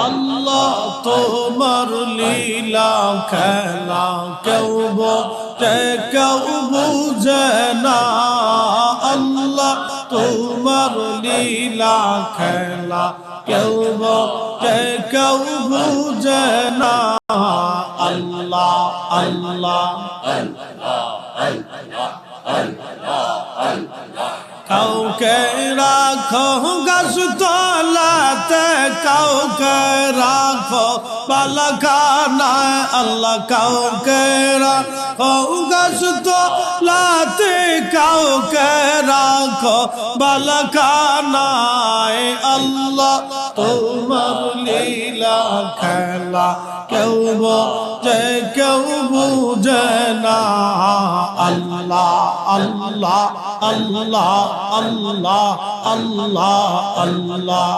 আল্লাহ তোমার লীলা খেলা কেউ বোঝে কেউ বুঝে না। আল্লাহ তোমার লীলা খেলা কেউ বোঝে কেউ বুঝে না। আল্লাহ আল্লাহ কাউকে রাখো গাছ তলাতে, কাউকে রাখো বালাখানায়। আল্লাহ কাউকে রাখো গাছ তলাতে, কাউকে রাখো বালাখানায়। আল্লাহ তোমার লীলা খেলা কেউ বোঝে কেউ বুঝে না। আল্লাহ আল্লাহ আল্লাহ আল্লাহ আল্লাহ আল্লাহ।